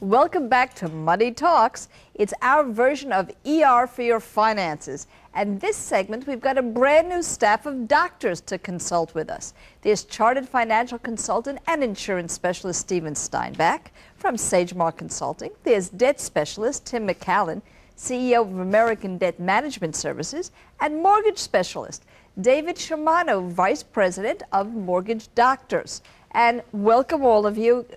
Welcome back to Money Talks. It's our version of ER for your finances. And this segment, we've got a brand new staff of doctors to consult with us. There's chartered financial consultant and insurance specialist Steven Steinbach from SageMark Consulting. There's debt specialist Tim McCallan, CEO of American Debt Management Services, and mortgage specialist David Shermano, Vice President of Mortgage Doctors. And welcome all of you.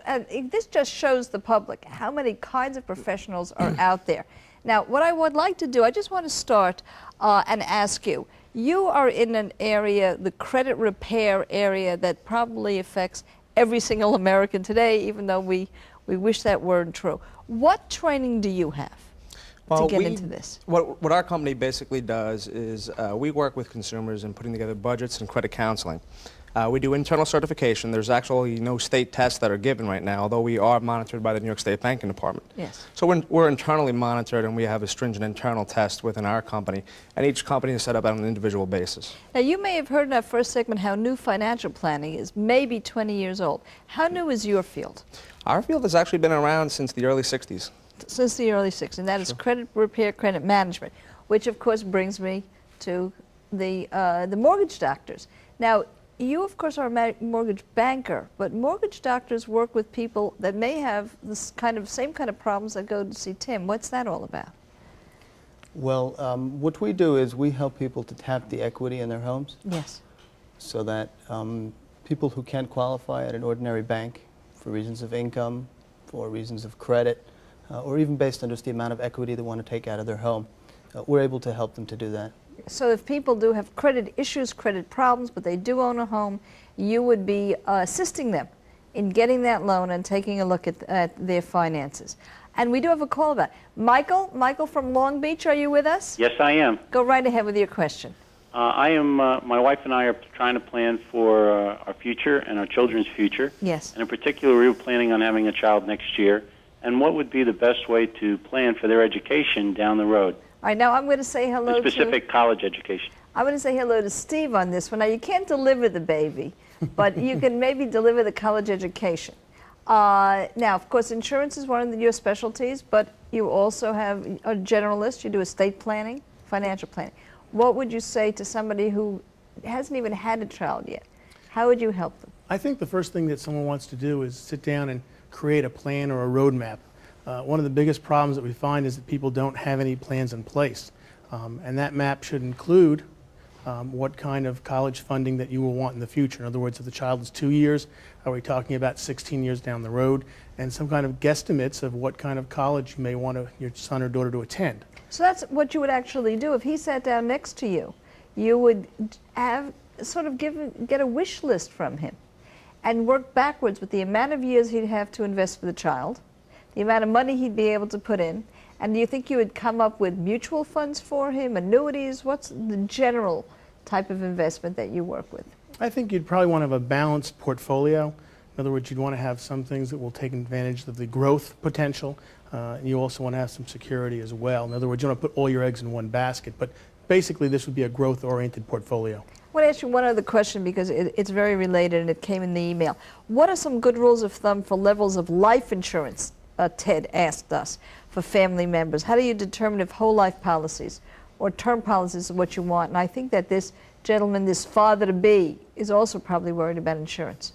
This just shows the public how many kinds of professionals are out there. Now, what I would like to do, I just want to start and ask you. You are in an area, the credit repair area, that probably affects every single American today, even though we wish that weren't true. What training do you have to get into this? What our company basically does is we work with consumers in putting together budgets and credit counseling. We do internal certification. There's actually no state tests that are given right now, although we are monitored by the New York State Banking Department. Yes. So we're internally monitored, and we have a stringent internal test within our company, and each company is set up on an individual basis. Now, you may have heard in our first segment how new financial planning is maybe 20 years old. How new is your field? Our field has actually been around since the early 60s. Since the early 60s, and that is credit repair, credit management, which of course brings me to the mortgage doctors. Now, you, of course, are a mortgage banker, but mortgage doctors work with people that may have this same kind of problems that go to see Tim. What's that all about? Well, what we do is we help people to tap the equity in their homes. Yes. So that people who can't qualify at an ordinary bank for reasons of income, for reasons of credit, or even based on just the amount of equity they want to take out of their home, we're able to help them to do that. So if people do have credit issues, credit problems, but they do own a home, you would be assisting them in getting that loan and taking a look at their finances. And we do have a call about it. Michael from Long Beach, are you with us? Yes, I am. Go right ahead with your question. My wife and I are trying to plan for our future and our children's future. Yes. And in particular, we were planning on having a child next year. And what would be the best way to plan for their education down the road? All right, now I'm going to say hello to... Specific college education. I'm going to say hello to Steve on this one. Now, you can't deliver the baby, but you can maybe deliver the college education. Now, of course, insurance is one of your specialties, but you also have a generalist. You do estate planning, financial planning. What would you say to somebody who hasn't even had a child yet? How would you help them? I think the first thing that someone wants to do is sit down and create a plan or a roadmap. One of the biggest problems that we find is that people don't have any plans in place. And that map should include what kind of college funding that you will want in the future. In other words, if the child is 2 years, are we talking about 16 years down the road? And some kind of guesstimates of what kind of college you may want your son or daughter to attend. So that's what you would actually do. If he sat down next to you, you would have get a wish list from him and work backwards with the amount of years he'd have to invest for the child, the amount of money he'd be able to put in, and do you think you would come up with mutual funds for him, annuities? What's the general type of investment that you work with? I think you'd probably want to have a balanced portfolio. In other words, you'd want to have some things that will take advantage of the growth potential. And you also want to have some security as well. In other words, you don't want to put all your eggs in one basket, but basically this would be a growth-oriented portfolio. I want to ask you one other question because it's very related and it came in the email. What are some good rules of thumb for levels of life insurance? Ted asked us, for family members. How do you determine if whole life policies or term policies are what you want? And I think that this gentleman, this father-to-be, is also probably worried about insurance.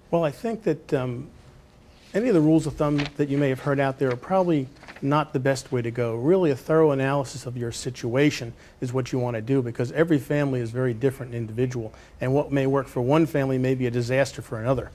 Well, I think that any of the rules of thumb that you may have heard out there are probably not the best way to go. Really, a thorough analysis of your situation is what you want to do, because every family is very different and individual, and what may work for one family may be a disaster for another.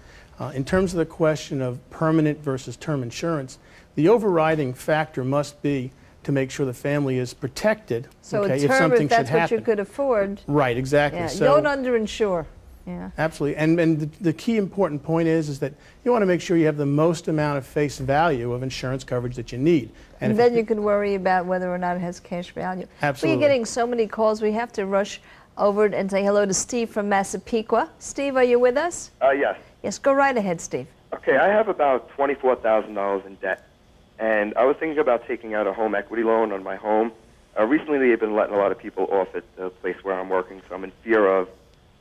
In terms of the question of permanent versus term insurance, the overriding factor must be to make sure the family is protected. So okay, a term, if something if that's should what happen. you could afford. Right, exactly. Yeah, so, don't underinsure. Yeah. Absolutely, and the key important point is that you want to make sure you have the most amount of face value of insurance coverage that you need. And then you can worry about whether or not it has cash value. Absolutely. We're getting so many calls, we have to rush over and say hello to Steve from Massapequa. Steve, are you with us? Yes. Yes, go right ahead, Steve. Okay, I have about $24,000 in debt, and I was thinking about taking out a home equity loan on my home. Recently, they've been letting a lot of people off at the place where I'm working, so I'm in fear of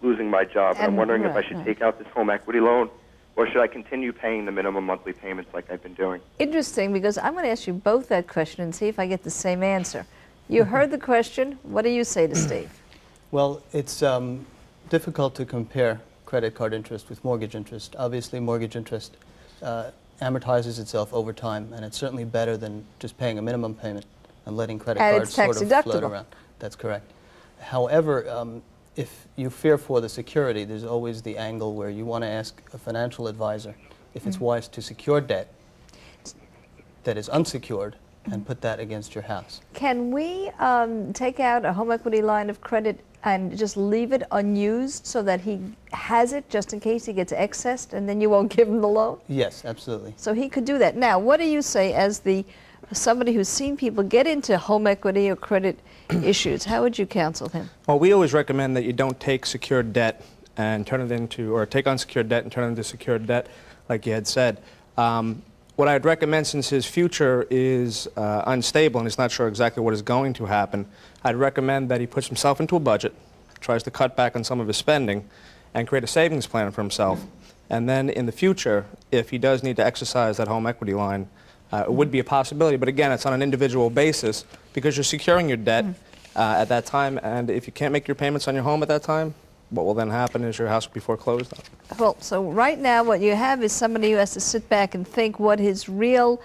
losing my job. And I'm wondering if I should take out this home equity loan or should I continue paying the minimum monthly payments like I've been doing? Interesting, because I'm going to ask you both that question and see if I get the same answer. You heard the question. What do you say to Steve? Well, it's difficult to compare credit card interest with mortgage interest. Obviously, mortgage interest amortizes itself over time, and it's certainly better than just paying a minimum payment and letting credit cards it's tax sort of float deductible. around. That's correct. However, if you fear for the security, there's always the angle where you want to ask a financial advisor if it's wise to secure debt that is unsecured and put that against your house. Can we take out a home equity line of credit and just leave it unused so that he has it just in case he gets excessed and then you won't give him the loan? Yes, absolutely. So he could do that. Now, what do you say as somebody who's seen people get into home equity or credit issues? How would you counsel him? Well, we always recommend that you don't take secured debt and turn it into, or take unsecured debt and turn it into secured debt, like you had said. What I'd recommend, since his future is unstable and he's not sure exactly what is going to happen, I'd recommend that he puts himself into a budget, tries to cut back on some of his spending, and create a savings plan for himself. And then in the future, if he does need to exercise that home equity line, it would be a possibility, but again, it's on an individual basis because you're securing your debt at that time, and if you can't make your payments on your home at that time, what will then happen is your house will be foreclosed on. Well, so right now what you have is somebody who has to sit back and think what his real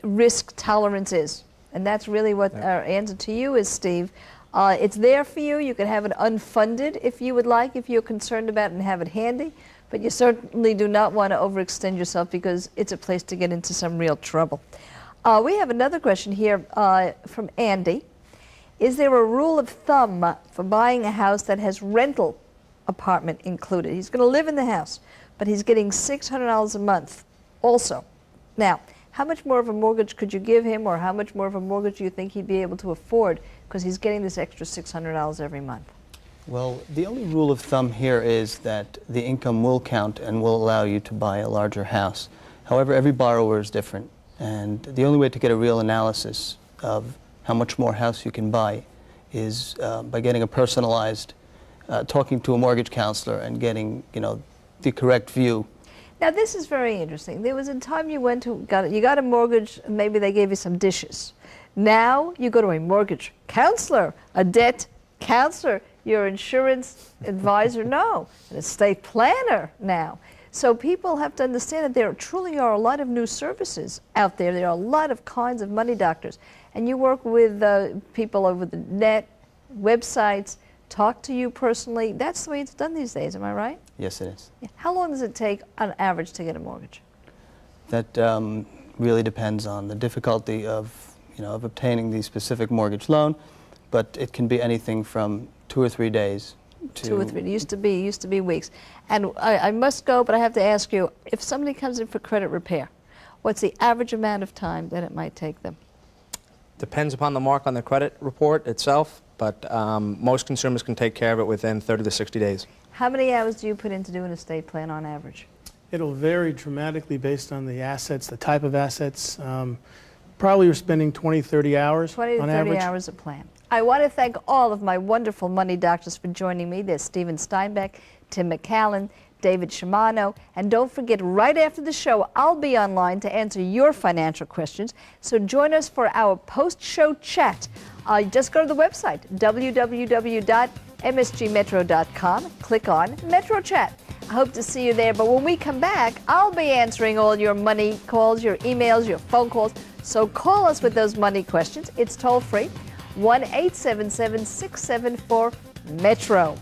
risk tolerance is. And that's really what our answer to you is, Steve. It's there for you. You can have it unfunded if you would like, if you're concerned about it, and have it handy. But you certainly do not want to overextend yourself because it's a place to get into some real trouble. We have another question here from Andy. Is there a rule of thumb for buying a house that has rental apartment included? He's going to live in the house, but he's getting $600 a month also. Now, how much more of a mortgage could you give him, or how much more of a mortgage do you think he'd be able to afford because he's getting this extra $600 every month? Well, the only rule of thumb here is that the income will count and will allow you to buy a larger house. However, every borrower is different, and the only way to get a real analysis of how much more house you can buy is by getting a personalized, talking to a mortgage counselor and getting, the correct view. Now, this is very interesting. There was a time you went to, you got a mortgage, and maybe they gave you some dishes. Now you go to a mortgage counselor, a debt counselor, your insurance advisor, no, an estate planner now. So people have to understand that there truly are a lot of new services out there. There are a lot of kinds of money doctors. And you work with people over the net, websites, talk to you personally. That's the way it's done these days, am I right? Yes, it is. Yeah. How long does it take on average to get a mortgage? That really depends on the difficulty of obtaining the specific mortgage loan, but it can be anything from 2 or 3 days to 2 or 3. It used to be weeks. And I must go, but I have to ask you, if somebody comes in for credit repair, what's the average amount of time that it might take them? Depends upon the mark on the credit report itself, but most consumers can take care of it within 30 to 60 days. How many hours do you put in to do an estate plan on average? It'll vary dramatically based on the assets, the type of assets. Probably you're spending 20, 30 hours 20 to on 30 average. hours a plan. I want to thank all of my wonderful money doctors for joining me. There's Stephen Steinbeck, Tim McCallan, David Shimano, and don't forget, right after the show, I'll be online to answer your financial questions. So join us for our post-show chat. Just go to the website, www.msgmetro.com. Click on Metro Chat. I hope to see you there. But when we come back, I'll be answering all your money calls, your emails, your phone calls. So call us with those money questions. It's toll-free, 1-877-674-METRO.